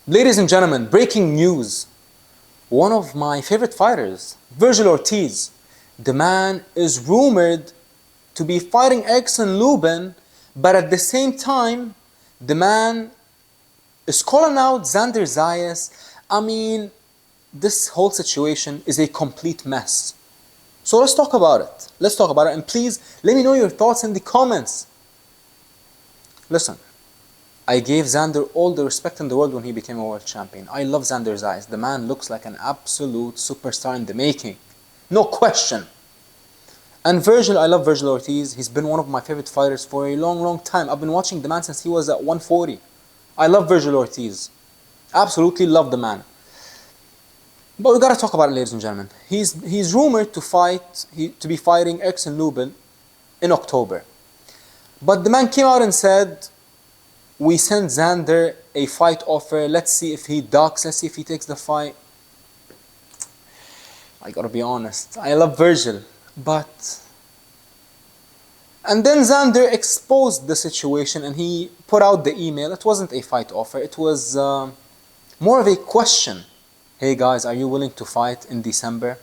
Ladies and gentlemen, breaking news. One of my favorite fighters, Vergil Ortiz, the man is rumored to be fighting Erickson Lubin, but at the same time, the man is calling out Xander Zayas. I mean, this whole situation is a complete mess. So let's talk about it. Let's talk about it, and please let me know your thoughts in the comments. Listen, I gave Xander all the respect in the world when he became a world champion. I love Xander Zayas. The man looks like an absolute superstar in the making. No question. And Vergil, I love Vergil Ortiz. He's been one of my favorite fighters for a long, long time. I've been watching the man since he was at 140. I love Vergil Ortiz. Absolutely love the man. But we gotta talk about it, ladies and gentlemen. He's rumored to be fighting Erickson Lubin in October. But the man came out and said, we sent Xander a fight offer. Let's see if he ducks. Let's see if he takes the fight. I gotta be honest. I love Vergil, but... And then Xander exposed the situation and he put out the email. It wasn't a fight offer. It was more of a question. Hey guys, are you willing to fight in December?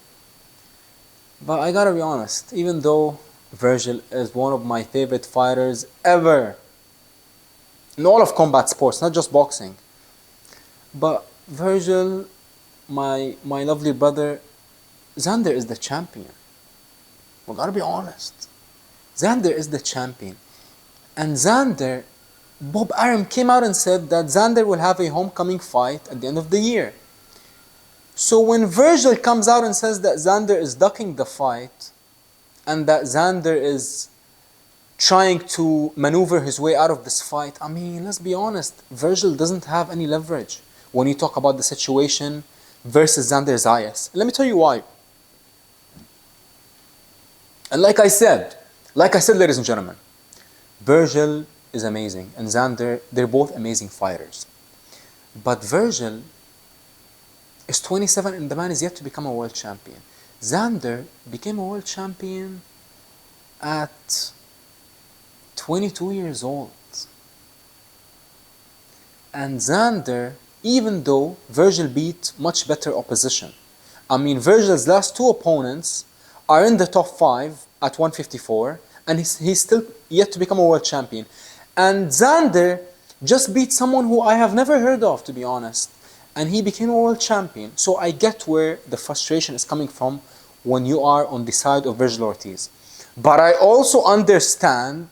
But I gotta be honest. Even though Vergil is one of my favorite fighters ever, in all of combat sports, not just boxing. But Vergil, my lovely brother, Xander is the champion. We gotta be honest. Xander is the champion. And Xander, Bob Arum came out and said that Xander will have a homecoming fight at the end of the year. So when Vergil comes out and says that Xander is ducking the fight, and that Xander is trying to maneuver his way out of this fight, I mean, let's be honest, Vergil doesn't have any leverage when you talk about the situation versus Xander Zayas. Let me tell you why. And like I said, ladies and gentlemen, Vergil is amazing, and Xander, they're both amazing fighters. But Vergil is 27 and the man is yet to become a world champion. Xander became a world champion at 22 years old. And Xander, even though Vergil beat much better opposition. I mean, Vergil's last two opponents are in the top 5 at 154, and he's still yet to become a world champion. And Xander just beat someone who I have never heard of, to be honest. And he became a world champion. So I get where the frustration is coming from when you are on the side of Vergil Ortiz. But I also understand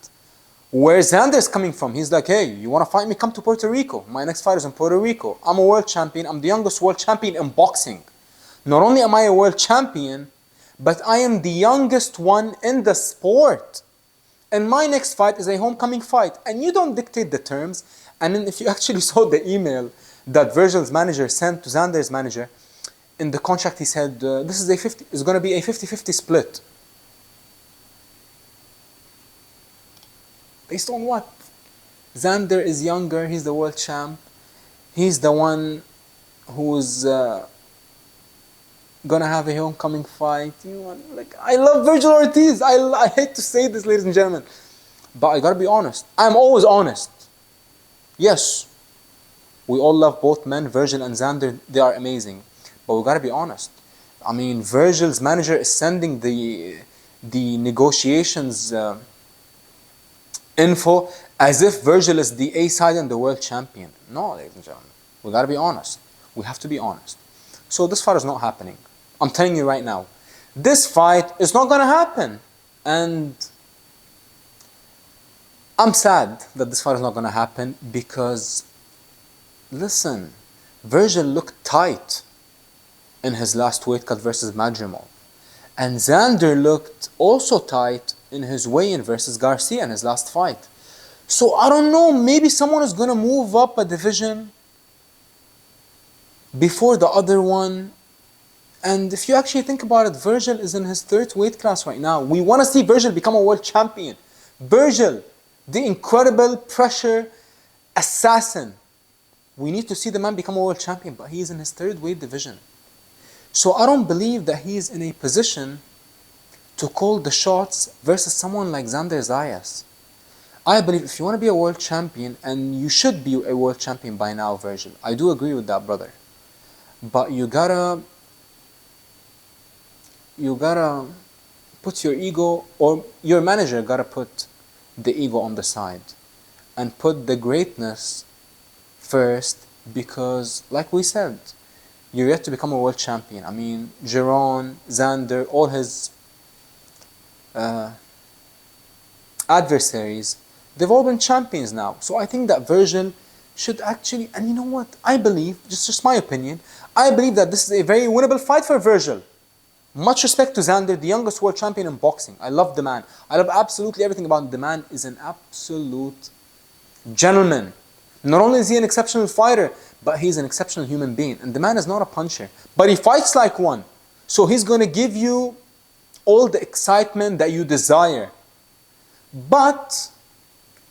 where Xander is coming from. He's like, hey, you want to fight me? Come to Puerto Rico. My next fight is in Puerto Rico. I'm a world champion. I'm the youngest world champion in boxing. Not only am I a world champion, but I am the youngest one in the sport. And my next fight is a homecoming fight. And you don't dictate the terms. And then if you actually saw the email that Vergil's manager sent to Xander's manager, in the contract he said, this is it's going to be a 50-50 split. Based on what? Xander is younger, he's the world champ. He's the one who's gonna have a homecoming fight. You know, like, I love Vergil Ortiz. I hate to say this, ladies and gentlemen, but I gotta be honest. I'm always honest. Yes, we all love both men, Vergil and Xander. They are amazing, but we gotta be honest. I mean, Vergil's manager is sending the negotiations info as if Vergil is the A side and the world champion. No, ladies and gentlemen, we gotta be honest. We have to be honest. So this fight is not happening. I'm telling you right now, this fight is not gonna happen. And I'm sad that this fight is not gonna happen because, listen, Vergil looked tight in his last weight cut versus Madrimov. And Xander looked also tight in his weigh-in versus Garcia in his last fight. So I don't know, maybe someone is gonna move up a division before the other one. And if you actually think about it, Vergil is in his 3rd weight class right now. We want to see Vergil become a world champion. Vergil, the incredible pressure assassin. We need to see the man become a world champion, but he is in his 3rd weight division. So I don't believe that he is in a position to call the shots versus someone like Xander Zayas. I believe if you want to be a world champion, and you should be a world champion by now, Vergil, I do agree with that, brother. But you gotta put your ego, or your manager gotta put the ego on the side and put the greatness first, because like we said, you're yet to become a world champion. I mean, Giron, Xander, all his adversaries, they've all been champions now. So I think that Vergil should actually, and you know what, I believe, just my opinion, I believe that this is a very winnable fight for Vergil. Much respect to Xander, the youngest world champion in boxing. I love the man. I love absolutely everything about him. The man is an absolute gentleman. Not only is he an exceptional fighter, but he's an exceptional human being. And the man is not a puncher, but he fights like one. So he's going to give you all the excitement that you desire. But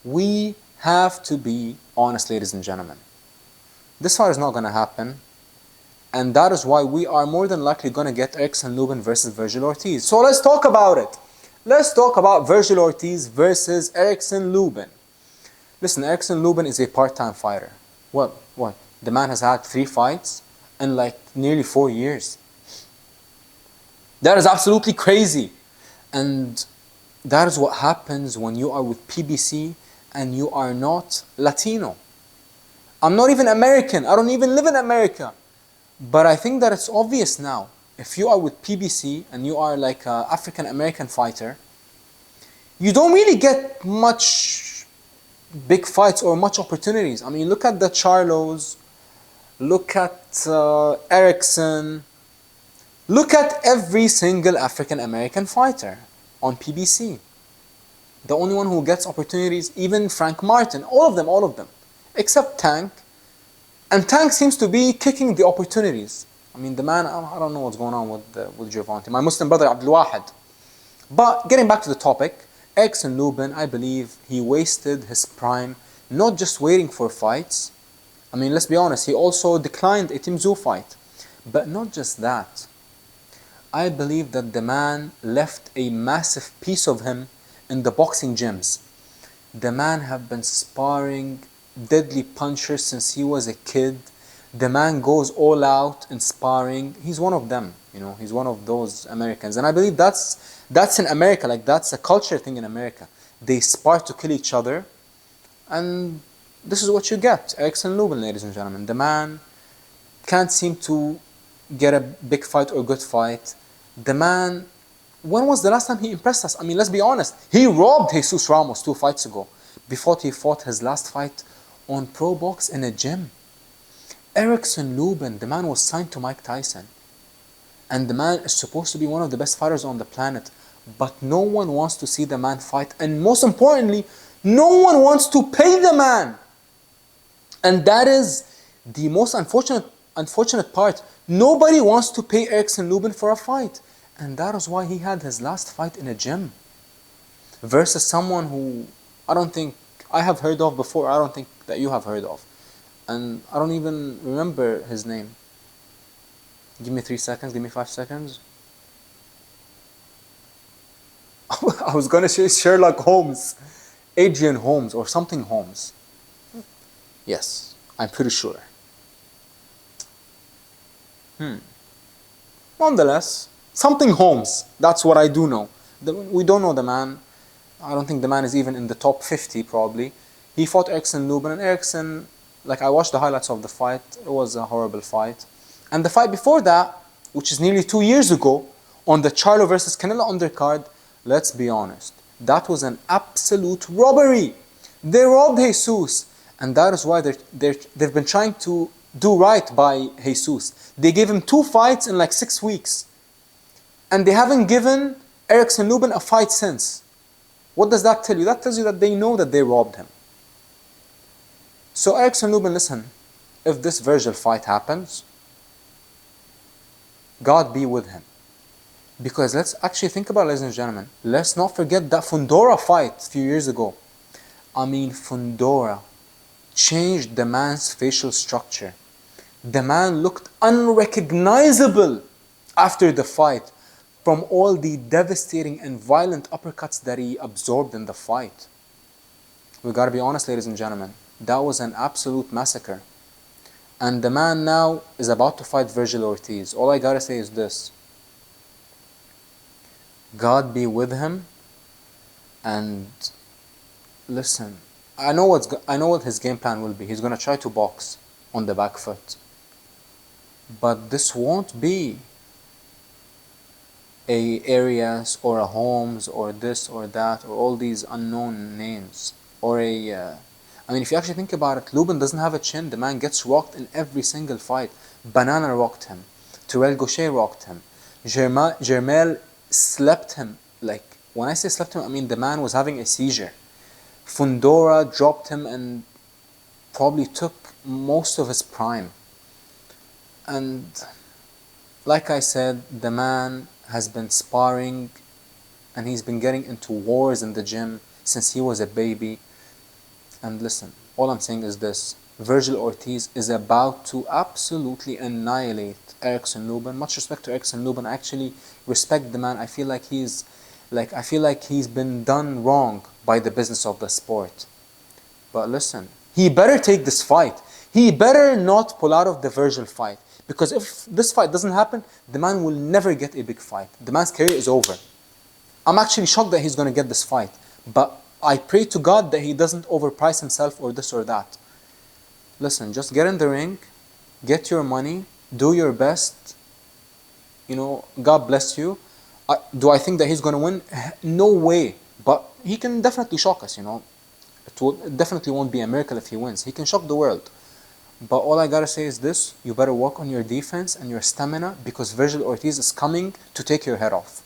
we have to be honest, ladies and gentlemen. This fight is not going to happen. And that is why we are more than likely going to get Erickson Lubin versus Vergil Ortiz. So let's talk about it. Let's talk about Vergil Ortiz versus Erickson Lubin. Listen, Erickson Lubin is a part-time fighter. What? The man has had 3 fights in like nearly 4 years. That is absolutely crazy. And that is what happens when you are with PBC and you are not Latino. I'm not even American. I don't even live in America. But I think that it's obvious now. If you are with PBC and you are like an African American fighter, you don't really get much big fights or much opportunities. I mean, look at the Charlos, look at Erickson, look at every single African American fighter on PBC. The only one who gets opportunities, even Frank Martin, all of them, except Tank. And Tank seems to be kicking the opportunities. I mean, the man, I don't know what's going on with Gervonta. My Muslim brother, Abdul Wahid. But getting back to the topic, Erickson Lubin, I believe he wasted his prime not just waiting for fights. I mean, let's be honest, he also declined a Tim Tszyu fight. But not just that. I believe that the man left a massive piece of him in the boxing gyms. The man have been sparring deadly punchers since he was a kid. The man goes all out in sparring. He's one of them, you know. He's one of those Americans, and I believe that's in America. Like, that's a culture thing in America. They spar to kill each other, and this is what you get. Erickson Lubin, ladies and gentlemen. The man can't seem to get a big fight or good fight. The man, when was the last time he impressed us? I mean, let's be honest. He robbed Jesus Ramos 2 fights ago before he fought his last fight on Pro Box in a gym. Erickson Lubin, the man was signed to Mike Tyson. And the man is supposed to be one of the best fighters on the planet. But no one wants to see the man fight. And most importantly, no one wants to pay the man. And that is the most unfortunate part. Nobody wants to pay Erickson Lubin for a fight. And that is why he had his last fight in a gym. Versus someone who I don't think I have heard of before. I don't think that you have heard of. And I don't even remember his name. Give me 3 seconds, give me 5 seconds. I was going to say Sherlock Holmes. Adrian Holmes or something Holmes. Yes, I'm pretty sure. Nonetheless, something Holmes. That's what I do know. We don't know the man. I don't think the man is even in the top 50 probably. He fought Erickson Lubin, and Erickson, like, I watched the highlights of the fight. It was a horrible fight. And the fight before that, which is nearly 2 years ago, on the Charlo versus Canelo undercard, let's be honest, that was an absolute robbery. They robbed Jesus, and that is why they've been trying to do right by Jesus. They gave him 2 fights in like 6 weeks, and they haven't given Erickson Lubin a fight since. What does that tell you? That tells you that they know that they robbed him. So Erickson Lubin, listen, if this Vergil fight happens, God be with him. Because let's actually think about it, ladies and gentlemen. Let's not forget that Fundora fight a few years ago. I mean, Fundora changed the man's facial structure. The man looked unrecognizable after the fight from all the devastating and violent uppercuts that he absorbed in the fight. We gotta be honest, ladies and gentlemen. That was an absolute massacre. And the man now is about to fight Vergil Ortiz. All I gotta say is this: God be with him. And listen, I know what his game plan will be. He's gonna try to box on the back foot. But this won't be a Arias or a Holmes or this or that or all these unknown names or I mean, if you actually think about it, Lubin doesn't have a chin. The man gets rocked in every single fight. Banana rocked him. Terrell Gaucher rocked him. Jermel slept him. Like, when I say slept him, I mean the man was having a seizure. Fundora dropped him and probably took most of his prime. And like I said, the man has been sparring and he's been getting into wars in the gym since he was a baby. And listen, all I'm saying is this: Vergil Ortiz is about to absolutely annihilate Erickson Lubin. Much respect to Erickson Lubin. I actually respect the man. I feel like he's been done wrong by the business of the sport. But listen, he better take this fight. He better not pull out of the Vergil fight. Because if this fight doesn't happen, the man will never get a big fight. The man's career is over. I'm actually shocked that he's going to get this fight. But I pray to God that he doesn't overprice himself or this or that. Listen, just get in the ring, get your money, do your best. You know, God bless you. Do I think that he's going to win? No way. But he can definitely shock us, you know. It definitely won't be a miracle if he wins. He can shock the world. But all I gotta say is this: you better work on your defense and your stamina, because Vergil Ortiz is coming to take your head off.